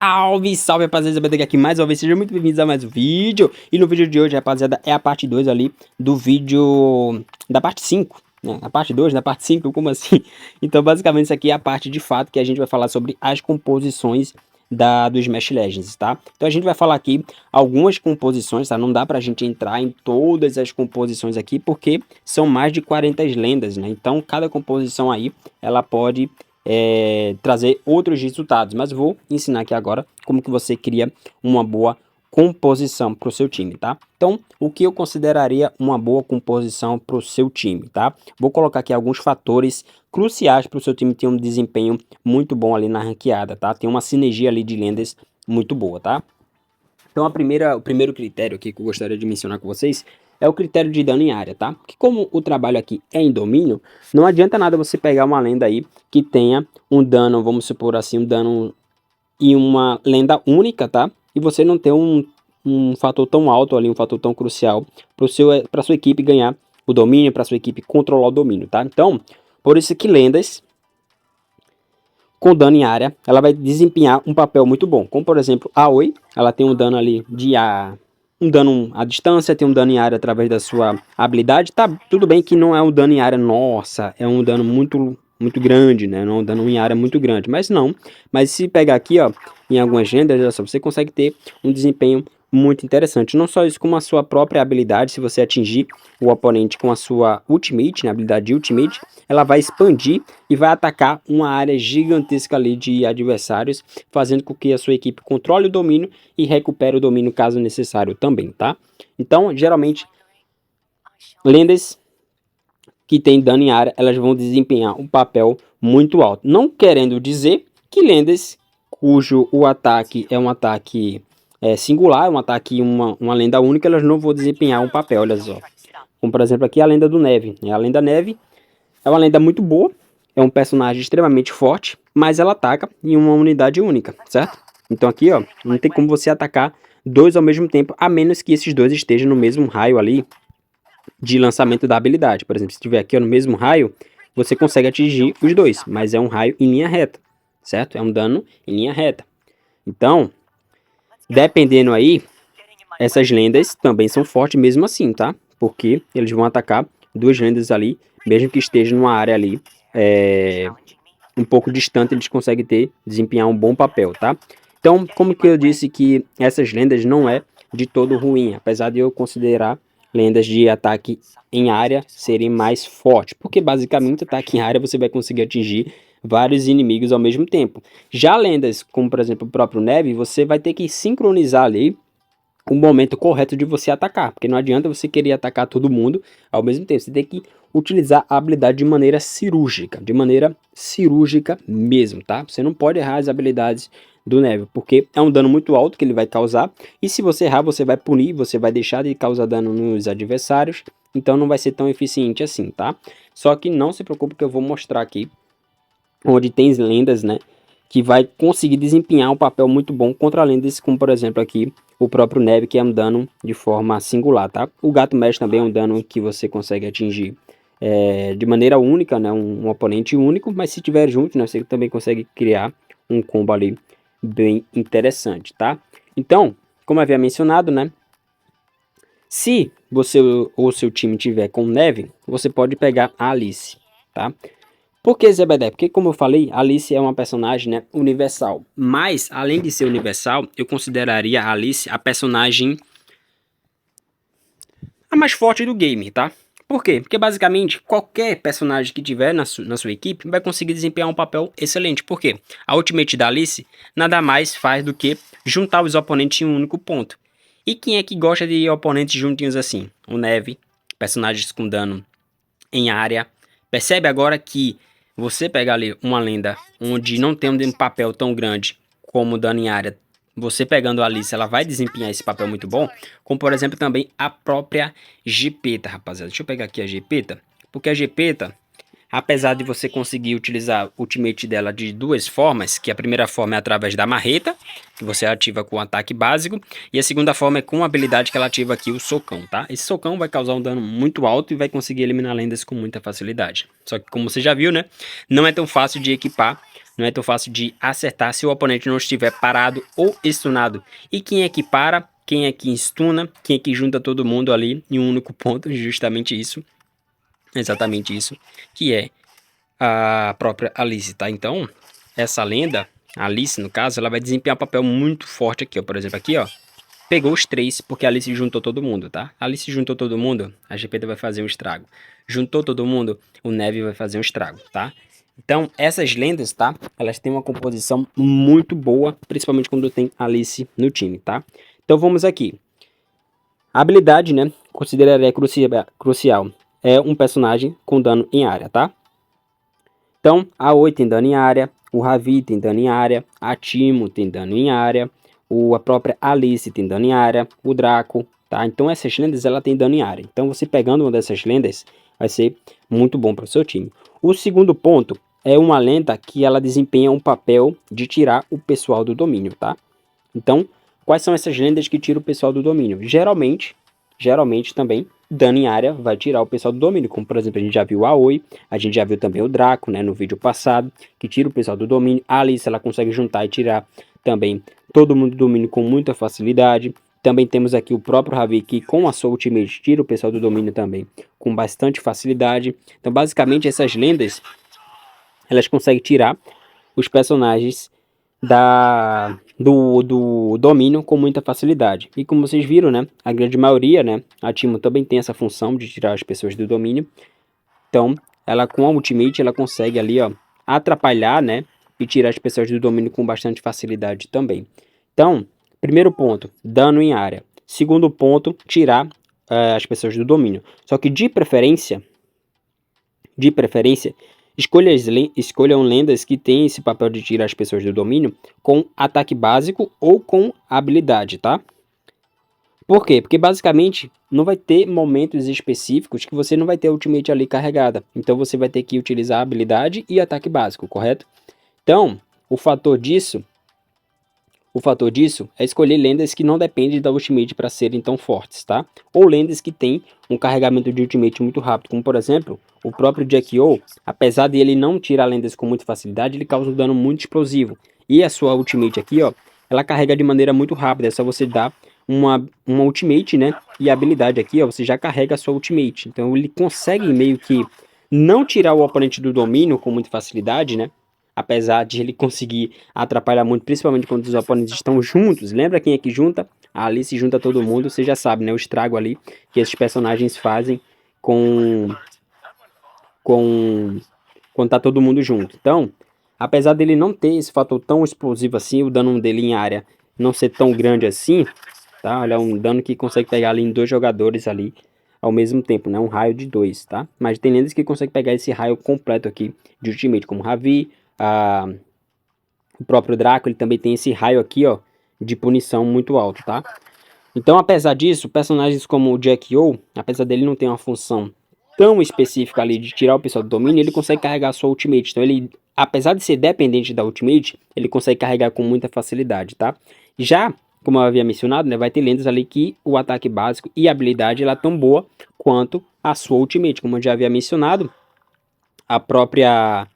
Salve, salve, rapaziada, Isabel aqui mais uma vez, sejam muito bem-vindos a mais um vídeo. E no vídeo de hoje, rapaziada, é a parte 2 ali do vídeo da parte 5, né? A parte 2 da parte 5, como assim? Então, basicamente, isso aqui é a parte de fato que a gente vai falar sobre as composições do Smash Legends, tá? Então a gente vai falar aqui algumas composições, tá? Não dá pra gente entrar em todas as composições aqui, porque são mais de 40 lendas, né? Então, cada composição aí, ela pode trazer outros resultados, mas vou ensinar aqui agora como que você cria uma boa composição para o seu time, tá? Então, o que eu consideraria uma boa composição para o seu time, tá? Vou colocar aqui alguns fatores cruciais para o seu time ter um desempenho muito bom ali na ranqueada, tá? Tem uma sinergia ali de lendas muito boa, tá? Então, o primeiro critério aqui que eu gostaria de mencionar com vocês é o critério de dano em área, tá? Porque como o trabalho aqui é em domínio, não adianta nada você pegar uma lenda aí que tenha um dano, vamos supor assim, um dano em uma lenda única, tá? E você não ter um fator tão alto ali, um fator tão crucial para sua equipe ganhar o domínio, para sua equipe controlar o domínio, tá? Então, por isso que lendas com dano em área, ela vai desempenhar um papel muito bom. Como, por exemplo, a Oi, ela tem um dano ali um dano à distância, tem um dano em área através da sua habilidade. Tá, tudo bem que não é um dano em área, nossa, é um dano muito grande, né? Não é um dano em área muito grande, mas não. Mas se pegar aqui, ó, em algumas lendas, olha só, você consegue ter um desempenho muito interessante. Não só isso, como a sua própria habilidade, se você atingir o oponente com a sua ultimate, né, habilidade de ultimate, ela vai expandir e vai atacar uma área gigantesca ali de adversários, fazendo com que a sua equipe controle o domínio e recupere o domínio caso necessário também, tá? Então, geralmente, lendas que tem dano em área, elas vão desempenhar um papel muito alto. Não querendo dizer que lendas cujo o ataque é um ataque singular, um ataque uma lenda única, elas não vão desempenhar um papel, olha só. Como por exemplo aqui a lenda do Neve. A lenda Neve é uma lenda muito boa, é um personagem extremamente forte, mas ela ataca em uma unidade única, certo? Então aqui, ó, não tem como você atacar dois ao mesmo tempo, a menos que esses dois estejam no mesmo raio ali de lançamento da habilidade. Por exemplo, se estiver aqui ó, no mesmo raio, você consegue atingir os dois, mas é um raio em linha reta, certo? É um dano em linha reta. Então, dependendo aí, essas lendas também são fortes mesmo assim, tá? Porque eles vão atacar duas lendas ali, mesmo que estejam numa área ali um pouco distante, eles conseguem desempenhar um bom papel, tá? Então, como que eu disse que essas lendas não é de todo ruim, apesar de eu considerar lendas de ataque em área serem mais fortes, porque basicamente ataque em área você vai conseguir atingir vários inimigos ao mesmo tempo. Já lendas como por exemplo o próprio Neve, você vai ter que sincronizar ali o momento correto de você atacar, porque não adianta você querer atacar todo mundo ao mesmo tempo, você tem que utilizar a habilidade de maneira cirúrgica mesmo, tá? Você não pode errar as habilidades do Neve, porque é um dano muito alto que ele vai causar, e se você errar, você vai punir, você vai deixar de causar dano nos adversários, então não vai ser tão eficiente assim, tá? Só que não se preocupe que eu vou mostrar aqui, onde tem lendas, né, que vai conseguir desempenhar um papel muito bom contra lendas, como por exemplo aqui, o próprio Neve, que é um dano de forma singular, tá? O Gato Mesh também é um dano que você consegue atingir de maneira única, né? Um oponente único, mas se tiver junto, né? Você também consegue criar um combo ali bem interessante, tá? Então, como eu havia mencionado, né? Se você ou seu time tiver com Neve, você pode pegar a Alice, tá? Por que Zebedé? Porque, como eu falei, Alice é uma personagem, né, universal. Mas, além de ser universal, eu consideraria a Alice a personagem a mais forte do game, tá? Por quê? Porque, basicamente, qualquer personagem que tiver na sua equipe vai conseguir desempenhar um papel excelente. Por quê? A ultimate da Alice nada mais faz do que juntar os oponentes em um único ponto. E quem é que gosta de oponentes juntinhos assim? O Neve, personagens com dano em área. Percebe agora que você pega ali uma lenda onde não tem um papel tão grande como dano em área, você pegando a Alice, ela vai desempenhar esse papel muito bom, como por exemplo também a própria Gepetto, rapaziada. Deixa eu pegar aqui a Gepetto, porque a Gepetto, apesar de você conseguir utilizar o ultimate dela de duas formas, que a primeira forma é através da marreta, que você ativa com o ataque básico, e a segunda forma é com a habilidade que ela ativa aqui, o socão, tá? Esse socão vai causar um dano muito alto e vai conseguir eliminar lendas com muita facilidade. Só que como você já viu, né, não é tão fácil de equipar Não é tão fácil de acertar se o oponente não estiver parado ou stunado. E quem é que para? Quem é que stuna? Quem é que junta todo mundo ali em um único ponto? Justamente isso. Exatamente isso. Que é a própria Alice, tá? Então, essa lenda, a Alice no caso, ela vai desempenhar um papel muito forte aqui, ó. Por exemplo, aqui, ó. Pegou os três porque a Alice juntou todo mundo, tá? A Alice juntou todo mundo, a Gepeto vai fazer um estrago. Juntou todo mundo, o Neve vai fazer um estrago, tá? Então, essas lendas, tá? Elas têm uma composição muito boa, principalmente quando tem Alice no time, tá? Então, vamos aqui. A habilidade, né? Consideraria crucial. É um personagem com dano em área, tá? Então, a Oi tem dano em área, o Ravi tem dano em área, a Timo tem dano em área, a própria Alice tem dano em área, o Draco, tá? Então, essas lendas, ela tem dano em área. Então, você pegando uma dessas lendas, vai ser muito bom para o seu time. O segundo ponto é uma lenda que ela desempenha um papel de tirar o pessoal do domínio, tá? Então, quais são essas lendas que tiram o pessoal do domínio? Geralmente também, dano em área vai tirar o pessoal do domínio, como por exemplo, a gente já viu a Oi, a gente já viu também o Draco, né, no vídeo passado, que tira o pessoal do domínio. A Alice, ela consegue juntar e tirar também todo mundo do domínio com muita facilidade. Também temos aqui o próprio Ravi, que com a sua ultimate tira o pessoal do domínio também com bastante facilidade. Então, basicamente, essas lendas, elas conseguem tirar os personagens do domínio com muita facilidade. E como vocês viram, né, a grande maioria, né, a Timo também tem essa função de tirar as pessoas do domínio. Então, ela com a ultimate, ela consegue ali, ó, atrapalhar, né, e tirar as pessoas do domínio com bastante facilidade também. Então, primeiro ponto, dano em área. Segundo ponto, tirar as pessoas do domínio. Só que de preferência, escolham lendas que têm esse papel de tirar as pessoas do domínio com ataque básico ou com habilidade, tá? Por quê? Porque basicamente não vai ter momentos específicos que você não vai ter a ultimate ali carregada. Então você vai ter que utilizar habilidade e ataque básico, correto? Então, o fator disso é escolher lendas que não dependem da ultimate para serem tão fortes, tá? Ou lendas que têm um carregamento de ultimate muito rápido, como por exemplo, o próprio Jack-O, apesar de ele não tirar lendas com muita facilidade, ele causa um dano muito explosivo. E a sua ultimate aqui, ó, ela carrega de maneira muito rápida, é só você dar uma ultimate, né? E a habilidade aqui, ó, você já carrega a sua ultimate. Então ele consegue meio que não tirar o oponente do domínio com muita facilidade, né? Apesar de ele conseguir atrapalhar muito, principalmente quando os oponentes estão juntos. Lembra quem é que junta? Ali se junta todo mundo, você já sabe, né? O estrago ali que esses personagens fazem com quando tá todo mundo junto. Então, apesar dele não ter esse fator tão explosivo assim, o dano dele em área não ser tão grande assim, tá? Olha, é um dano que consegue pegar ali em 2 jogadores ali ao mesmo tempo, né? Um raio de 2, tá? Mas tem lendas que conseguem pegar esse raio completo aqui de ultimate, como Ravi, o próprio Draco, ele também tem esse raio aqui, ó, de punição muito alto, tá? Então, apesar disso, personagens como o Jack-O, apesar dele não ter uma função tão específica ali de tirar o pessoal do domínio, ele consegue carregar a sua ultimate. Então, ele, apesar de ser dependente da ultimate, ele consegue carregar com muita facilidade, tá? Já, como eu havia mencionado, né, vai ter lendas ali que o ataque básico e a habilidade ela é tão boa quanto a sua ultimate. Como eu já havia mencionado, a própria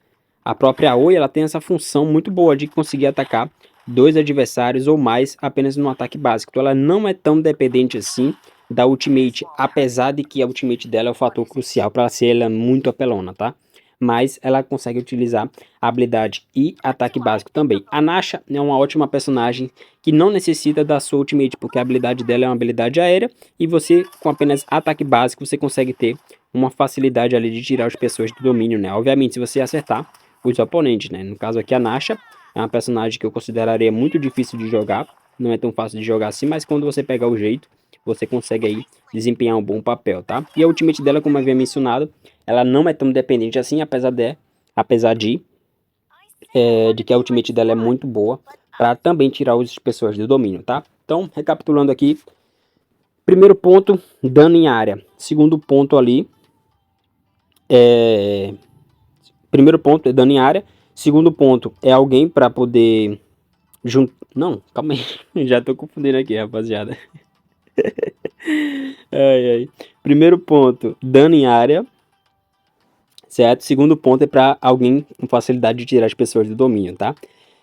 Oi, ela tem essa função muito boa de conseguir atacar 2 adversários ou mais apenas no ataque básico. Então ela não é tão dependente assim da ultimate, apesar de que a ultimate dela é o fator crucial para ser ela muito apelona, tá? Mas ela consegue utilizar habilidade e ataque básico também. A Nasha é uma ótima personagem que não necessita da sua ultimate, porque a habilidade dela é uma habilidade aérea e você, com apenas ataque básico, você consegue ter uma facilidade ali de tirar as pessoas do domínio, né? Obviamente, se você acertar os oponentes, né? No caso aqui, a Nasha é uma personagem que eu consideraria muito difícil de jogar. Não é tão fácil de jogar assim, mas quando você pegar o jeito, você consegue aí desempenhar um bom papel, tá? E a ultimate dela, como eu havia mencionado, ela não é tão dependente assim, apesar de que a ultimate dela é muito boa para também tirar as pessoas do domínio, tá? Então, recapitulando aqui, primeiro ponto, dano em área. Segundo ponto ali, primeiro ponto é dano em área. Segundo ponto é alguém para poder Não, calma aí. Já tô confundindo aqui, rapaziada. Ai, ai. Primeiro ponto, dano em área. certo? Segundo ponto é para alguém com facilidade de tirar as pessoas do domínio, tá?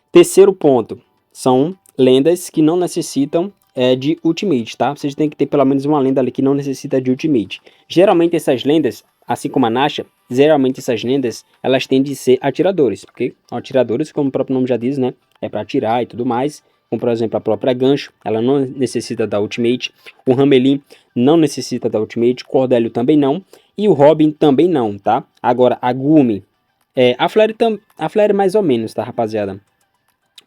Terceiro ponto são lendas que não necessitam de ultimate, tá? Vocês têm que ter pelo menos uma lenda ali que não necessita de ultimate. Geralmente essas lendas, assim como a Nasha, geralmente essas lendas, elas tendem a ser atiradores, porque atiradores, como o próprio nome já diz, né? É para atirar e tudo mais. Como por exemplo a própria Gancho, ela não necessita da ultimate. O Hamelin não necessita da ultimate. Cordélio também não. E o Robin também não, tá? Agora a Gumi, a Flare mais ou menos, tá, rapaziada?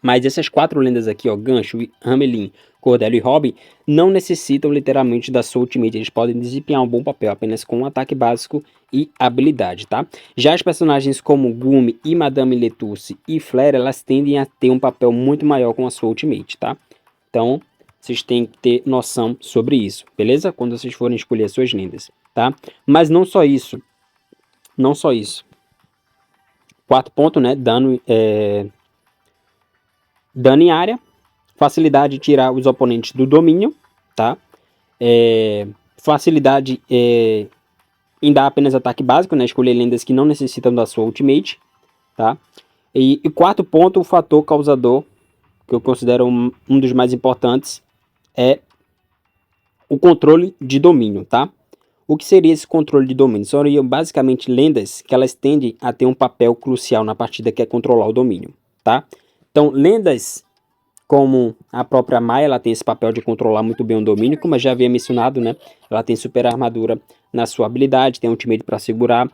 Mas essas 4 lendas aqui, ó, Gancho, Hamelin, Cordélio e Robin, não necessitam literalmente da sua ultimate. Eles podem desempenhar um bom papel apenas com um ataque básico e habilidade, tá? Já as personagens como Gumi e Madame Letusse e Flare, elas tendem a ter um papel muito maior com a sua ultimate, tá? Então, vocês têm que ter noção sobre isso, beleza? Quando vocês forem escolher as suas lendas, tá? Mas não só isso. Não só isso. Quarto ponto, né? Dano em área, facilidade de tirar os oponentes do domínio, tá? Facilidade em dar apenas ataque básico, né? Escolher lendas que não necessitam da sua ultimate, tá? E quarto ponto, o fator causador, que eu considero um dos mais importantes, é o controle de domínio, tá? O que seria esse controle de domínio? Seriam basicamente lendas que elas tendem a ter um papel crucial na partida, que é controlar o domínio, tá? Então, lendas como a própria Maia, ela tem esse papel de controlar muito bem o domínio, como eu já havia mencionado, né? Ela tem super armadura na sua habilidade, tem ultimate para segurar.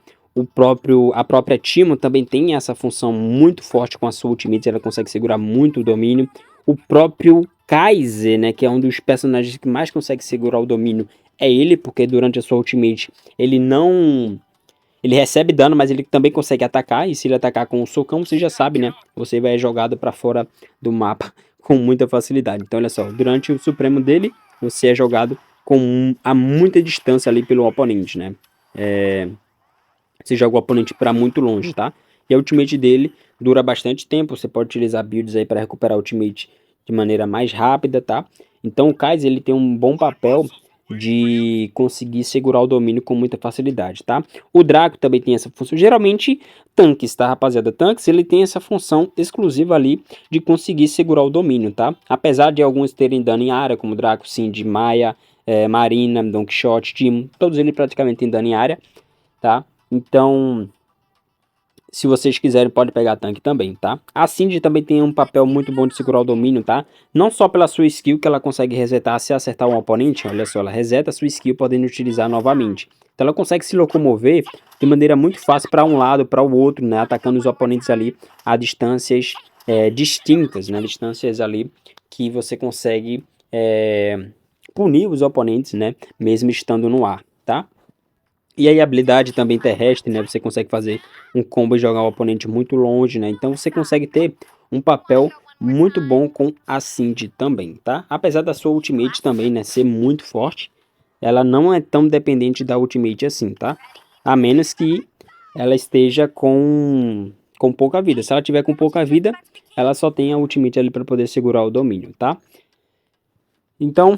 A própria Timo também tem essa função muito forte com a sua ultimate, ela consegue segurar muito o domínio. O próprio Kaiser, né, que é um dos personagens que mais consegue segurar o domínio, é ele, porque durante a sua ultimate ele não... Ele recebe dano, mas ele também consegue atacar, e se ele atacar com um socão, você já sabe, né? Você vai jogado para fora do mapa com muita facilidade. Então, olha só, durante o supremo dele, você é jogado a muita distância ali pelo oponente, né? Você joga o oponente para muito longe, tá? E a ultimate dele dura bastante tempo, você pode utilizar builds aí para recuperar a ultimate de maneira mais rápida, tá? Então o Kai'Sa, ele tem um bom papel de conseguir segurar o domínio com muita facilidade, tá? O Draco também tem essa função, geralmente tanques, tá, rapaziada? Tanques, ele tem essa função exclusiva ali de conseguir segurar o domínio, tá? Apesar de alguns terem dano em área, como Draco, Cindy, Maia, Marina, Don Quixote, Timo, todos eles praticamente têm dano em área, tá? Então, se vocês quiserem, pode pegar tanque também, tá? A Cindy também tem um papel muito bom de segurar o domínio, tá? Não só pela sua skill, que ela consegue resetar se acertar um oponente, olha só, ela reseta a sua skill, podendo utilizar novamente. Então ela consegue se locomover de maneira muito fácil para um lado, para o outro, né? Atacando os oponentes ali a distâncias distintas, né? Distâncias ali que você consegue punir os oponentes, né? Mesmo estando no ar, tá? E aí a habilidade também terrestre, né? Você consegue fazer um combo e jogar o oponente muito longe, né? Então você consegue ter um papel muito bom com a Cindy também, tá? Apesar da sua ultimate também, né, ser muito forte, ela não é tão dependente da ultimate assim, tá? A menos que ela esteja com pouca vida. Se ela tiver com pouca vida, ela só tem a ultimate ali para poder segurar o domínio, tá? Então,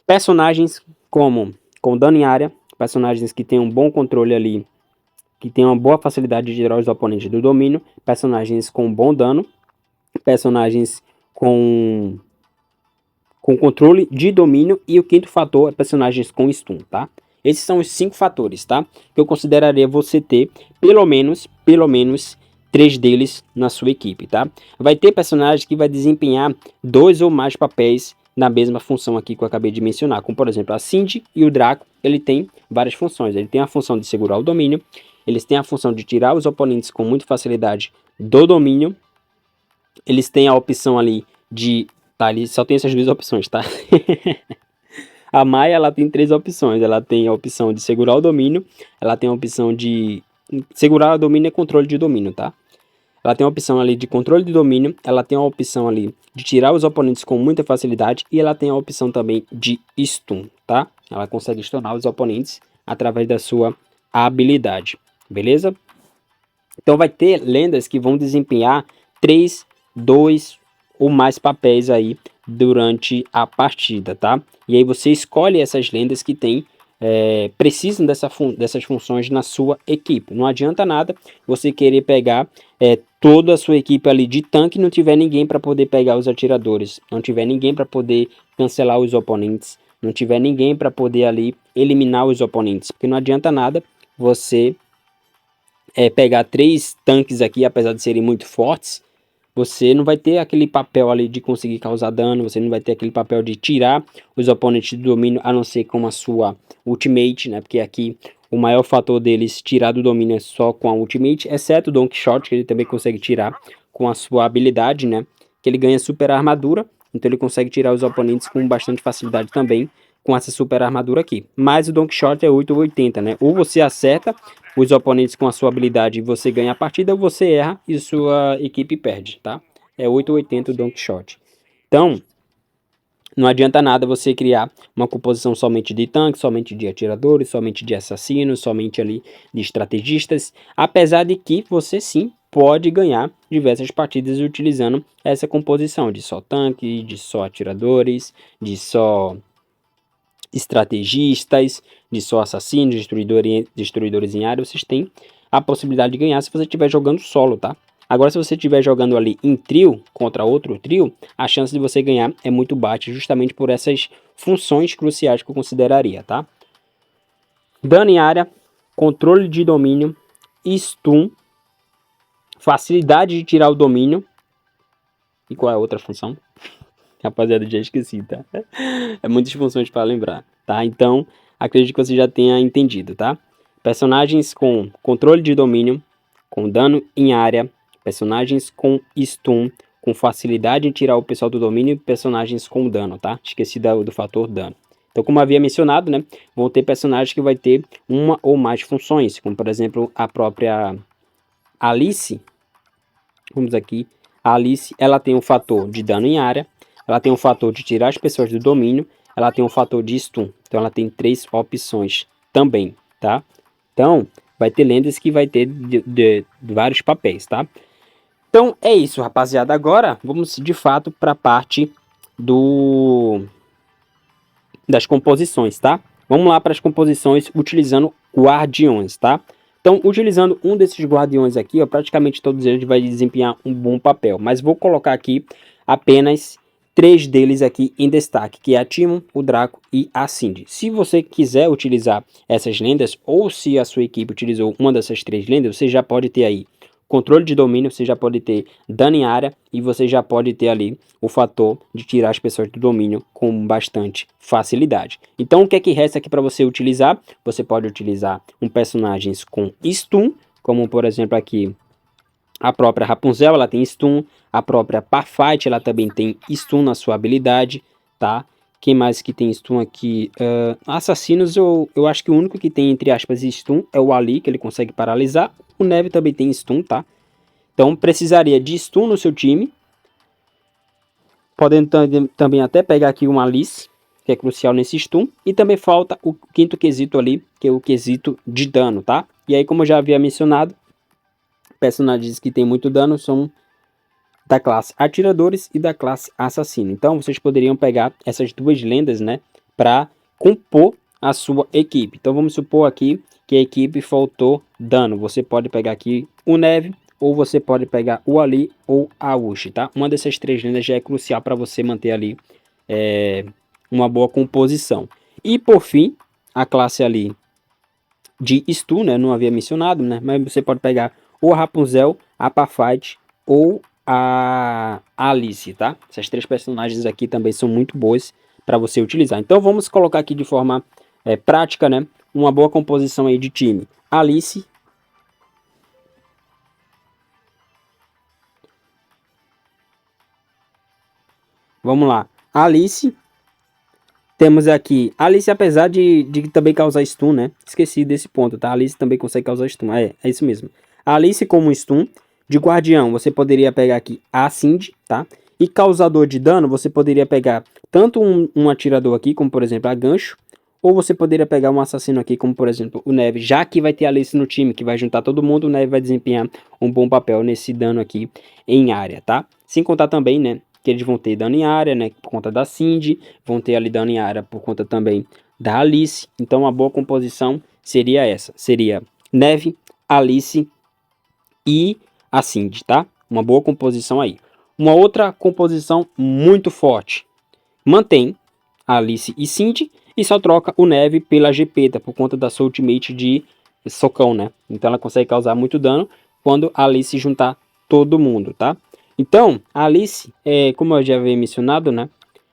personagens com dano em área, personagens que têm um bom controle ali, que tem uma boa facilidade de tirar os oponentes do domínio, personagens com bom dano, personagens com controle de domínio, e o quinto fator é personagens com stun, tá? Esses são os 5 fatores, tá? Que eu consideraria você ter pelo menos 3 deles na sua equipe, tá? Vai ter personagens que vai desempenhar 2 ou mais papéis na mesma função aqui que eu acabei de mencionar, como por exemplo a Cindy e o Draco. Ele tem várias funções, ele tem a função de segurar o domínio, eles têm a função de tirar os oponentes com muita facilidade do domínio, eles têm a opção ali de... Tá, ali só tem essas 2 opções, tá? A Maia, ela tem 3 opções, ela tem a opção de segurar o domínio, ela tem a opção de... Segurar o domínio é controle de domínio, tá? Ela tem a opção ali de controle de domínio, ela tem a opção ali de tirar os oponentes com muita facilidade, e ela tem a opção também de stun, tá? Ela consegue stunar os oponentes através da sua habilidade, beleza? Então vai ter lendas que vão desempenhar 3, 2 ou mais papéis aí durante a partida, tá? E aí você escolhe essas lendas que tem precisam dessas funções na sua equipe. Não adianta nada você querer pegar toda a sua equipe ali de tanque e não tiver ninguém para poder pegar os atiradores, não tiver ninguém para poder cancelar os oponentes, não tiver ninguém para poder ali eliminar os oponentes, porque não adianta nada você pegar 3 tanques aqui, apesar de serem muito fortes, você não vai ter aquele papel ali de conseguir causar dano, você não vai ter aquele papel de tirar os oponentes do domínio, a não ser com a sua ultimate, né? Porque aqui o maior fator deles tirar do domínio é só com a ultimate, exceto o Don Quixote, que ele também consegue tirar com a sua habilidade, né? Que ele ganha super armadura, então ele consegue tirar os oponentes com bastante facilidade também com essa super armadura aqui. Mas o Don Quixote é 8 ou 80, né? Ou você acerta os oponentes com a sua habilidade e você ganha a partida, ou você erra e sua equipe perde, tá? É 8 ou 80 o Don Quixote. Então, não adianta nada você criar uma composição somente de tanques, somente de atiradores, somente de assassinos, somente ali de estrategistas, apesar de que você sim pode ganhar diversas partidas utilizando essa composição de só tanque, de só atiradores, de só estrategistas, de só assassinos, destruidores em área. Vocês têm a possibilidade de ganhar se você estiver jogando solo, tá? Agora, se você estiver jogando ali em trio contra outro trio, a chance de você ganhar é muito baixa, justamente por essas funções cruciais que eu consideraria, tá? Dano em área, controle de domínio, stun, facilidade de tirar o domínio. E qual é a outra função? Rapaziada, já esqueci, tá? É muitas funções para lembrar, tá? Então, acredito que você já tenha entendido, tá? Personagens com controle de domínio, com dano em área, personagens com stun, com facilidade em tirar o pessoal do domínio, e personagens com dano, tá? Esqueci do fator dano. Então, como havia mencionado, né? Vão ter personagens que vai ter uma ou mais funções, como por exemplo a própria Alice. Vamos aqui. A Alice, ela tem um fator de dano em área, ela tem um fator de tirar as pessoas do domínio, ela tem um fator de stun. Então ela tem 3 opções também, tá? Então, vai ter lendas que vai ter de vários papéis, tá? Então é isso, rapaziada. Agora vamos de fato para a parte das composições, tá? Vamos lá para as composições utilizando guardiões, tá? Então, utilizando um desses guardiões aqui, ó, praticamente todos eles vai desempenhar um bom papel. Mas vou colocar aqui apenas 3 deles aqui em destaque, que é a Timon, o Draco e a Cindy. Se você quiser utilizar essas lendas, ou se a sua equipe utilizou uma dessas 3 lendas, você já pode ter aí controle de domínio, você já pode ter dano em área e você já pode ter ali o fator de tirar as pessoas do domínio com bastante facilidade. Então o que é que resta aqui para você utilizar? Você pode utilizar um personagem com stun, como por exemplo aqui a própria Rapunzel, ela tem stun, a própria Parfight, ela também tem stun na sua habilidade, tá? Quem mais que tem stun aqui? Assassinos, eu acho que o único que tem, entre aspas, stun é o Ali, que ele consegue paralisar. O Neve também tem stun, tá? Então, precisaria de stun no seu time. Podendo também até pegar aqui uma Alice, que é crucial nesse stun. E também falta o quinto quesito ali, que é o quesito de dano, tá? E aí, como eu já havia mencionado, personagens que tem muito dano são da classe atiradores e da classe assassino. Então vocês poderiam pegar essas duas lendas, né, para compor a sua equipe. Então vamos supor aqui que a equipe faltou dano. Você pode pegar aqui o Neve, ou você pode pegar o Ali ou a Uchi, tá? Uma dessas 3 lendas já é crucial para você manter ali uma boa composição. E por fim, a classe ali de stun, né, não havia mencionado, né, mas você pode pegar ou a Rapunzel, a Parfight ou a Alice, tá? Essas 3 personagens aqui também são muito boas para você utilizar. Então vamos colocar aqui de forma prática, né? Uma boa composição aí de time. Alice. Vamos lá. Alice. Temos aqui Alice, apesar de também causar stun, né? Esqueci desse ponto, tá? Alice também consegue causar stun. É isso mesmo. Alice como stun. De guardião, você poderia pegar aqui a Cindy, tá? E causador de dano, você poderia pegar tanto um atirador aqui, como por exemplo a Gancho, ou você poderia pegar um assassino aqui, como por exemplo o Neve, já que vai ter a Alice no time, que vai juntar todo mundo, o Neve vai desempenhar um bom papel nesse dano aqui em área, tá? Sem contar também, né, que eles vão ter dano em área, né, por conta da Cindy, vão ter ali dano em área por conta também da Alice. Então uma boa composição seria essa. Seria Neve, Alice e a Cindy, tá? Uma boa composição aí. Uma outra composição muito forte. Mantém Alice e Cindy e só troca o Neve pela Gepeta por conta da sua ultimate de socão, né? Então ela consegue causar muito dano quando a Alice juntar todo mundo, tá? Então, a Alice, como eu já havia mencionado, né?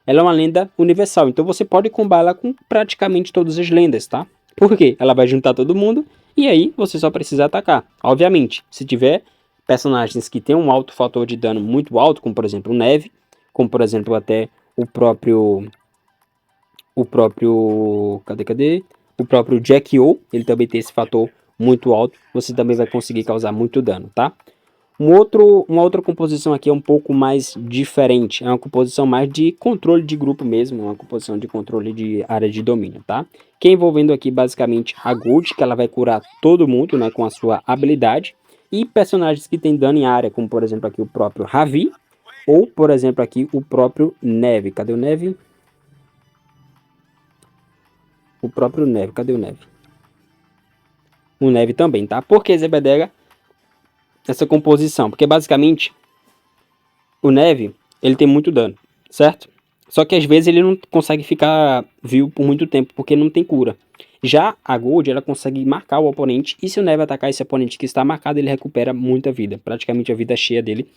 Ela é uma lenda universal, então você pode combar ela com praticamente todas as lendas, tá? Por quê? Ela vai juntar todo mundo e aí você só precisa atacar. Obviamente, se tiver personagens que têm um alto fator de dano muito alto, como por exemplo o Neve, como por exemplo até o próprio cadê? O próprio Jack-O, ele também tem esse fator muito alto, você também vai conseguir causar muito dano, tá? Uma outra composição aqui é um pouco mais diferente, é uma composição mais de controle de grupo mesmo, uma composição de controle de área de domínio, tá? Que é envolvendo aqui basicamente a Gold, que ela vai curar todo mundo, né, com a sua habilidade, e personagens que tem dano em área, como por exemplo aqui o próprio Ravi, ou por exemplo aqui o próprio Neve. Cadê o Neve? O próprio Neve, cadê o Neve? O Neve também, tá? Por que Zebedega essa composição? Porque basicamente o Neve, ele tem muito dano, certo? Só que às vezes ele não consegue ficar vivo por muito tempo, porque não tem cura. Já a Gold, ela consegue marcar o oponente, e se o Neve atacar esse oponente que está marcado, ele recupera muita vida, praticamente a vida cheia dele,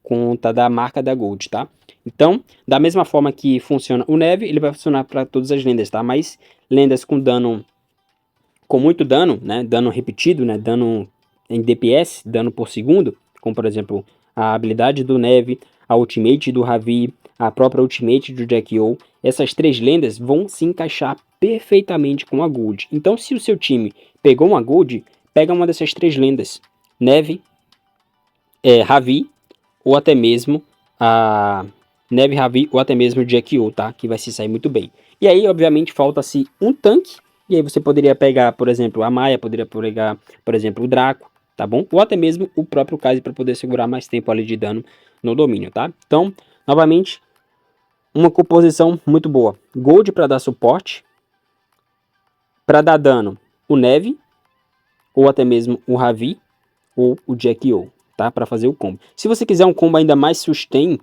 conta da marca da Gold, tá? Então, da mesma forma que funciona o Neve, ele vai funcionar para todas as lendas, tá? Mas lendas com dano, com muito dano, né? Dano repetido, né? Dano em DPS, dano por segundo, como por exemplo a habilidade do Neve, a ultimate do Ravi, a própria ultimate do Jack-O. Essas três lendas vão se encaixar perfeitamente com a Gold. Então, se o seu time pegou uma Gold, pega uma dessas três lendas: Neve, Ravi, ou até mesmo a Neve, Ravi, ou até mesmo Jack-O, tá? Que vai se sair muito bem. E aí, obviamente, falta-se um tanque. E aí você poderia pegar, por exemplo, a Maia, poderia pegar, por exemplo, o Draco, tá bom? Ou até mesmo o próprio Kai'Sa para poder segurar mais tempo ali de dano no domínio, tá? Então, novamente, uma composição muito boa. Gold para dar suporte, para dar dano, o Neve, ou até mesmo o Ravi, ou o Jack-O, tá? Para fazer o combo. Se você quiser um combo ainda mais sustain,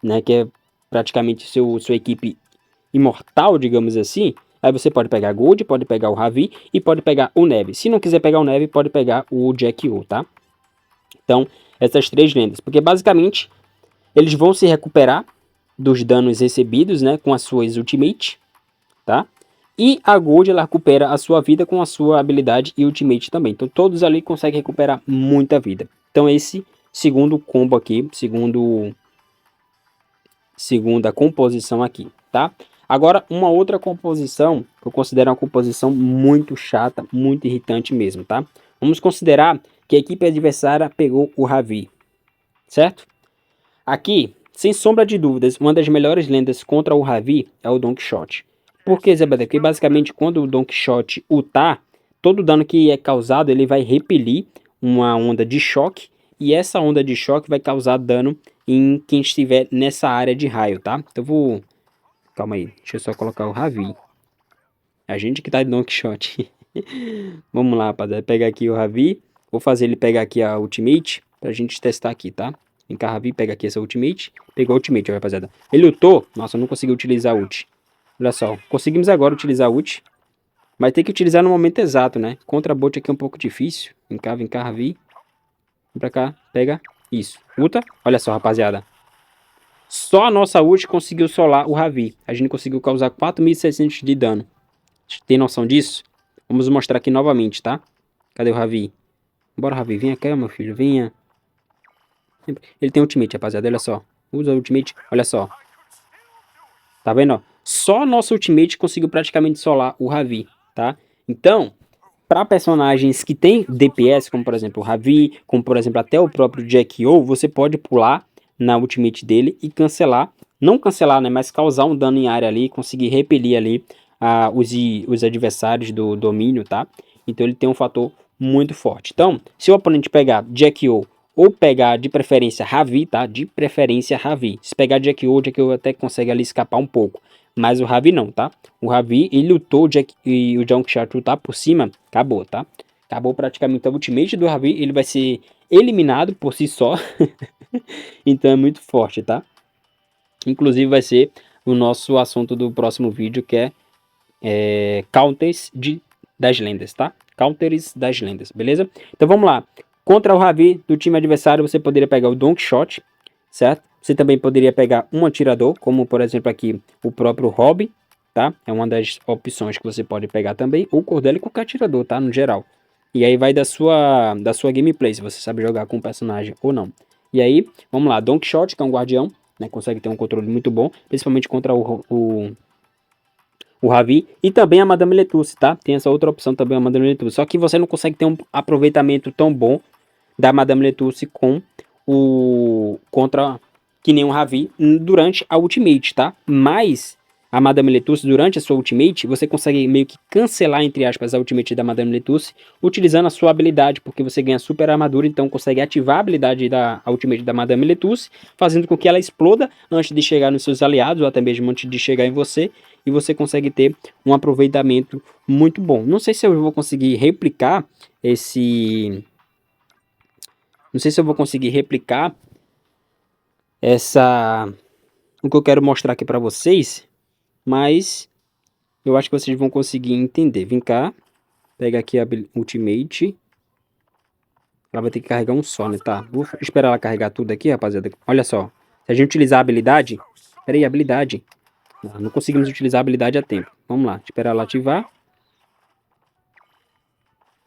né, que é praticamente sua equipe imortal, digamos assim, aí você pode pegar Gold, pode pegar o Ravi e pode pegar o Neve. Se não quiser pegar o Neve, pode pegar o Jack-O, tá? Então, essas três lendas, porque basicamente eles vão se recuperar dos danos recebidos, né, com as suas ultimate, tá? E a Gold, ela recupera a sua vida com a sua habilidade e ultimate também. Então, todos ali conseguem recuperar muita vida. Então, esse segundo combo aqui, segunda composição aqui, tá? Agora, uma outra composição, que eu considero uma composição muito chata, muito irritante mesmo, tá? Vamos considerar que a equipe adversária pegou o Ravi, certo? Aqui, sem sombra de dúvidas, uma das melhores lendas contra o Ravi é o Don Quixote. Por que, Zé? Porque basicamente quando o Don Quixote ultar, todo dano que é causado, ele vai repelir uma onda de choque, e essa onda de choque vai causar dano em quem estiver nessa área de raio, tá? Então eu vou... Calma aí, deixa eu só colocar o Ravi. A gente que tá de Don Quixote. Vamos lá, rapaziada. Pegar aqui o Ravi. Vou fazer ele pegar aqui a ultimate pra gente testar aqui, tá? Vem cá, Ravi, pega aqui essa ultimate. Pegou a ultimate, rapaziada. Ele lutou. Nossa, eu não consegui utilizar a ult. Olha só, conseguimos agora utilizar a ult. Mas tem que utilizar no momento exato, né? Contra a bot aqui é um pouco difícil. Vem cá, Ravi. Vem pra cá, pega. Isso. Ulta. Olha só, rapaziada. Só a nossa ult conseguiu solar o Ravi. A gente conseguiu causar 4.600 de dano. Tem noção disso? Vamos mostrar aqui novamente, tá? Cadê o Ravi? Bora, Ravi. Venha cá, meu filho. Venha. Ele tem ultimate, rapaziada. Olha só. Usa o ultimate. Olha só. Tá vendo, ó? Só a nossa ultimate conseguiu praticamente solar o Ravi, tá? Então, para personagens que tem DPS, como por exemplo o Ravi, como por exemplo até o próprio Jack-O, você pode pular na ultimate dele e cancelar. Não cancelar, né? Mas causar um dano em área ali, conseguir repelir ali os adversários do domínio, tá? Então ele tem um fator muito forte. Então, se o oponente pegar Jack-O ou pegar de preferência Ravi, tá? De preferência Ravi. Se pegar Jack-O até consegue ali escapar um pouco. mas o Ravi não, tá? O Ravi, ele lutou o Jack e o John Shot lutar por cima, acabou, tá? Acabou praticamente a ultimate do Ravi, ele vai ser eliminado por si só. Então é muito forte, tá? Inclusive vai ser o nosso assunto do próximo vídeo, que é counters das lendas, tá? Counters das lendas, beleza? Então vamos lá. Contra o Ravi do time adversário, você poderia pegar o Donkey Shot, certo? Você também poderia pegar um atirador, como por exemplo aqui o próprio Robin, tá? É uma das opções que você pode pegar também. Ou Cordel e qualquer atirador, tá? No geral. E aí vai da sua gameplay, se você sabe jogar com o personagem ou não. E aí, vamos lá. Donkey Shot, que é um guardião, né? Consegue ter um controle muito bom, principalmente contra o Ravi, e também a Madame Letusse, tá? Tem essa outra opção também, a Madame Letusse. Só que você não consegue ter um aproveitamento tão bom da Madame Letusse contra que nem o Ravi durante a Ultimate, tá? Mas a Madame Letusse, durante a sua Ultimate, você consegue meio que cancelar, entre aspas, a Ultimate da Madame Letusse, utilizando a sua habilidade, porque você ganha super armadura, então consegue ativar a habilidade da Ultimate da Madame Letusse, fazendo com que ela exploda antes de chegar nos seus aliados, ou até mesmo antes de chegar em você, e você consegue ter um aproveitamento muito bom. Não sei se eu vou conseguir replicar esse... Não sei se eu vou conseguir replicar o que eu quero mostrar aqui para vocês, mas eu acho que vocês vão conseguir entender. Vem cá, pega aqui a Ultimate. Ela vai ter que carregar um só, né? Tá, vou esperar ela carregar tudo aqui, rapaziada. Olha só, se a gente utilizar a habilidade... Pera aí, habilidade. Não conseguimos utilizar a habilidade a tempo. Vamos lá, esperar ela ativar.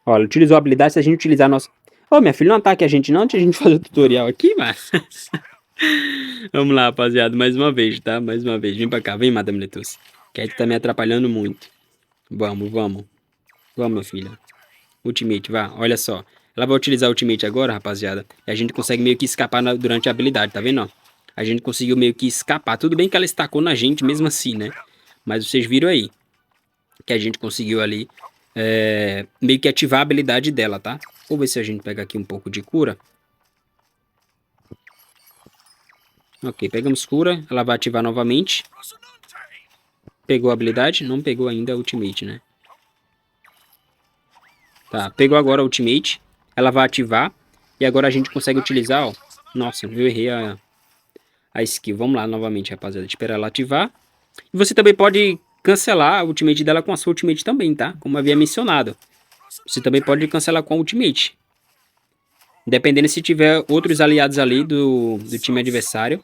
Olha, utilizou a habilidade, se a gente utilizar a nossa... Ô, minha filha, não ataque a gente não, antes a gente fazer o tutorial aqui, mas... Vamos lá, rapaziada, mais uma vez, tá? Mais uma vez. Vem pra cá, vem, Madame Letusse. Que aí tu tá me atrapalhando muito. Vamos, vamos. Vamos, minha filha. Ultimate, vá, olha só. Ela vai utilizar o Ultimate agora, rapaziada. E a gente consegue meio que escapar durante a habilidade, tá vendo, ó? A gente conseguiu meio que escapar. Tudo bem que ela estacou na gente mesmo assim, né? Mas vocês viram aí que a gente conseguiu ali meio que ativar a habilidade dela, tá? Vou ver se a gente pega aqui um pouco de cura. Ok, pegamos cura. Ela vai ativar novamente. Pegou a habilidade? Não pegou ainda a Ultimate, né? Tá, pegou agora a Ultimate. Ela vai ativar. E agora a gente consegue utilizar, ó. Nossa, eu errei a skill. Vamos lá novamente, rapaziada. Esperar ela ativar. E você também pode cancelar a Ultimate dela com a sua Ultimate também, tá? Como havia mencionado. Você também pode cancelar com a Ultimate. Dependendo se tiver outros aliados ali do time adversário.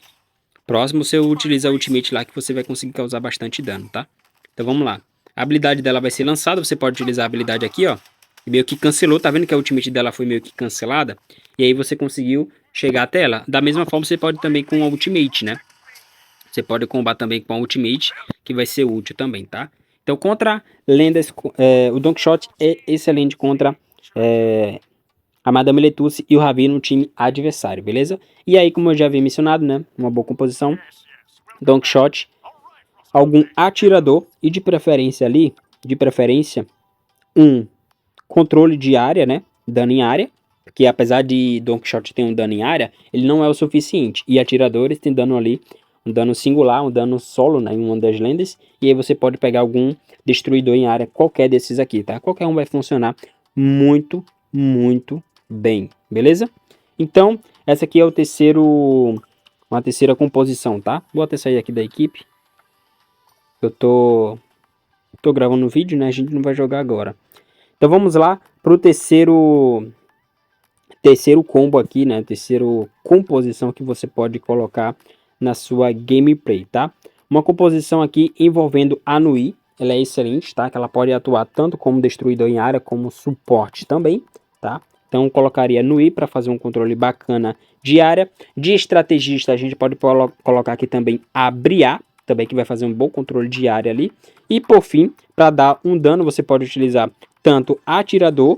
Próximo, você utiliza a Ultimate lá que você vai conseguir causar bastante dano, tá? Então vamos lá. A habilidade dela vai ser lançada. Você pode utilizar a habilidade aqui, ó. E meio que cancelou. Tá vendo que a Ultimate dela foi meio que cancelada? E aí você conseguiu chegar até ela. Da mesma forma, você pode também com a Ultimate, né? Você pode combater também com a Ultimate, que vai ser útil também, tá? Então, contra lendas, o Donkey Shot é excelente contra a Madame Letusse e o Ravi no time adversário, beleza? E aí, como eu já havia mencionado, né? Uma boa composição. Donkey Shot, algum atirador e de preferência um controle de área, né? Dano em área. Porque apesar de Donkey Shot ter um dano em área, ele não é o suficiente. E atiradores tem dano ali, um dano singular, um dano solo, né, em uma das lendas. E aí você pode pegar algum destruidor em área, qualquer desses aqui, tá? Qualquer um vai funcionar muito, muito bem, beleza? Então, essa aqui é uma terceira composição, tá? Vou até sair aqui da equipe. Eu tô gravando um vídeo, né? A gente não vai jogar agora. Então vamos lá pro terceiro combo aqui, né? Terceiro composição que você pode colocar na sua gameplay, tá? Uma composição aqui envolvendo a Nui, ela é excelente, tá? Que ela pode atuar tanto como destruidor em área, como suporte também, tá? Então colocaria Nui para fazer um controle bacana de área. De estrategista a gente pode colocar aqui também a Briar, também que vai fazer um bom controle de área ali. E por fim, para dar um dano, você pode utilizar tanto atirador,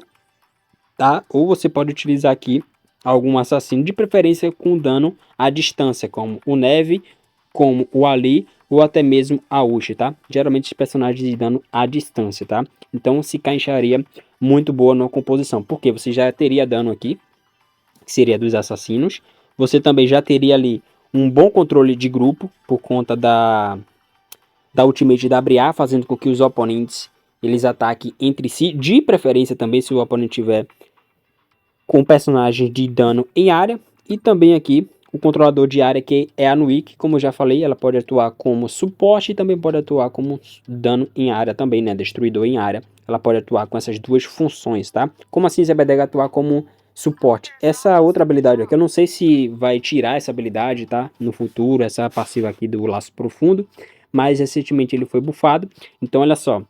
tá? Ou você pode utilizar aqui algum assassino, de preferência com dano à distância, como o Neve, como o Ali, ou até mesmo a Uchi, tá? Geralmente os personagens de dano à distância, tá? Então se encaixaria muito boa na composição, porque você já teria dano aqui, que seria dos assassinos. Você também já teria ali um bom controle de grupo, por conta da ultimate da WA, fazendo com que os oponentes eles ataquem entre si, de preferência também se o oponente tiver com personagens de dano em área. E também aqui o controlador de área, que é a Nui, que como eu já falei, ela pode atuar como suporte e também pode atuar como dano em área também, né, destruidor em área. Ela pode atuar com essas duas funções, tá? Como assim Zebedega atuar como suporte? Essa outra habilidade aqui, eu não sei se vai tirar essa habilidade, tá? No futuro, essa passiva aqui do Laço Profundo, mas recentemente ele foi buffado. Então olha só,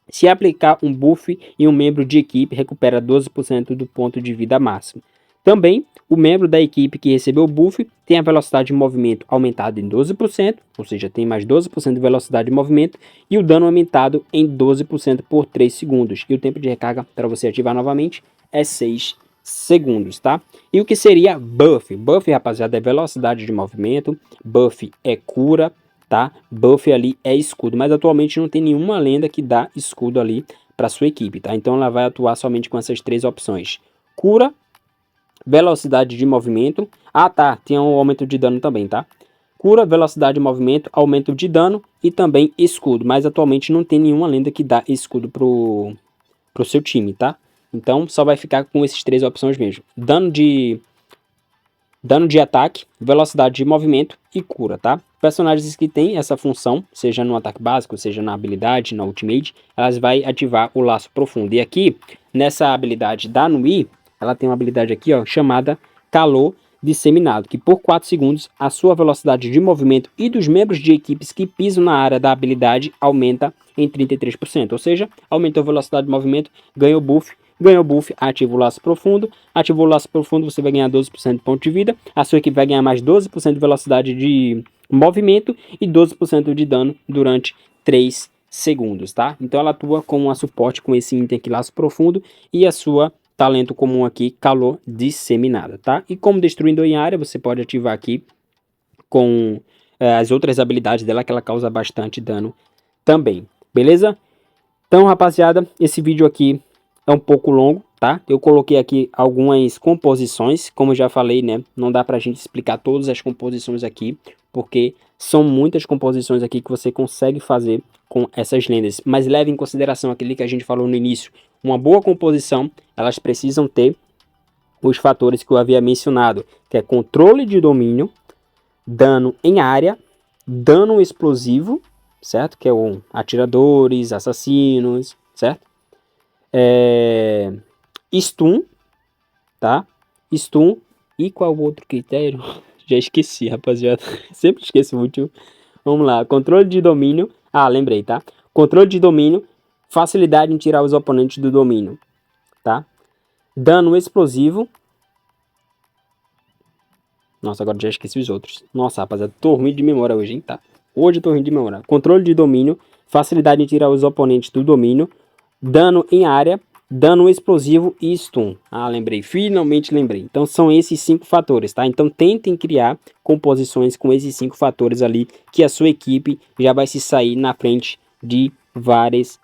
se aplicar um buff em um membro de equipe, recupera 12% do ponto de vida máximo. Também, o membro da equipe que recebeu o buff tem a velocidade de movimento aumentada em 12%, ou seja, tem mais 12% de velocidade de movimento, e o dano aumentado em 12% por 3 segundos. E o tempo de recarga para você ativar novamente é 6 segundos, tá? E o que seria buff? Buff, rapaziada, é velocidade de movimento, buff é cura, tá? Buff ali é escudo, mas atualmente não tem nenhuma lenda que dá escudo ali para sua equipe, tá? Então ela vai atuar somente com essas três opções: cura, velocidade de movimento. Ah, tá, tem um aumento de dano também, tá? Cura, velocidade de movimento, aumento de dano e também escudo, mas atualmente não tem nenhuma lenda que dá escudo pro seu time, tá? Então só vai ficar com essas três opções mesmo: dano de ataque, velocidade de movimento e cura, tá? Personagens que têm essa função, seja no ataque básico, seja na habilidade, na ultimate, elas vai ativar o Laço Profundo. E aqui, nessa habilidade da Nui, ela tem uma habilidade aqui, ó, chamada Calor Disseminado, que por 4 segundos a sua velocidade de movimento e dos membros de equipes que pisam na área da habilidade aumenta em 33%, ou seja, aumentou a velocidade de movimento, ganhou buff, ativa o Laço Profundo. Ativou o Laço Profundo, você vai ganhar 12% de ponto de vida. A sua equipe vai ganhar mais 12% de velocidade de movimento e 12% de dano durante 3 segundos, tá? Então ela atua como um suporte com esse item aqui, Laço Profundo, e a sua talento comum aqui, Calor Disseminado, tá? E como destruindo em área, você pode ativar aqui com as outras habilidades dela, que ela causa bastante dano também, beleza? Então, rapaziada, esse vídeo aqui é um pouco longo, tá? Eu coloquei aqui algumas composições, como eu já falei, né? Não dá pra gente explicar todas as composições aqui, porque são muitas composições aqui que você consegue fazer com essas lendas. Mas leve em consideração aquele que a gente falou no início. Uma boa composição, elas precisam ter os fatores que eu havia mencionado, que é controle de domínio, dano em área, dano explosivo, certo? Que é o atiradores, assassinos, certo? Stun, tá? Stun. E qual o outro critério? Já esqueci, rapaziada. Sempre esqueço muito. Vamos lá. Controle de domínio. Ah, lembrei, tá? Controle de domínio. Facilidade em tirar os oponentes do domínio, tá? Dano explosivo. Nossa, agora já esqueci os outros. Nossa, rapaziada, tô ruim de memória hoje, hein, tá? Hoje eu tô ruim de memória. Controle de domínio. Facilidade em tirar os oponentes do domínio. Dano em área, dano explosivo e stun. Ah, lembrei, finalmente lembrei. Então são esses 5 fatores, tá? Então tentem criar composições com esses 5 fatores ali, que a sua equipe já vai se sair na frente de vários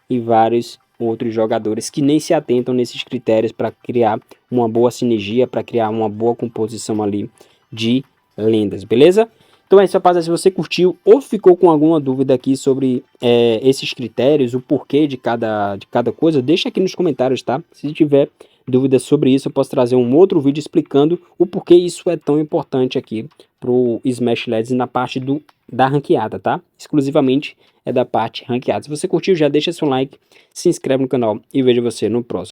outros jogadores que nem se atentam nesses critérios para criar uma boa sinergia, para criar uma boa composição ali de lendas, beleza? Então é isso, rapaziada. Se você curtiu ou ficou com alguma dúvida aqui sobre esses critérios, o porquê de cada coisa, deixa aqui nos comentários, tá? Se tiver dúvidas sobre isso, eu posso trazer um outro vídeo explicando o porquê isso é tão importante aqui pro Smash Legends na parte da ranqueada, tá? Exclusivamente é da parte ranqueada. Se você curtiu, já deixa seu like, se inscreve no canal e vejo você no próximo.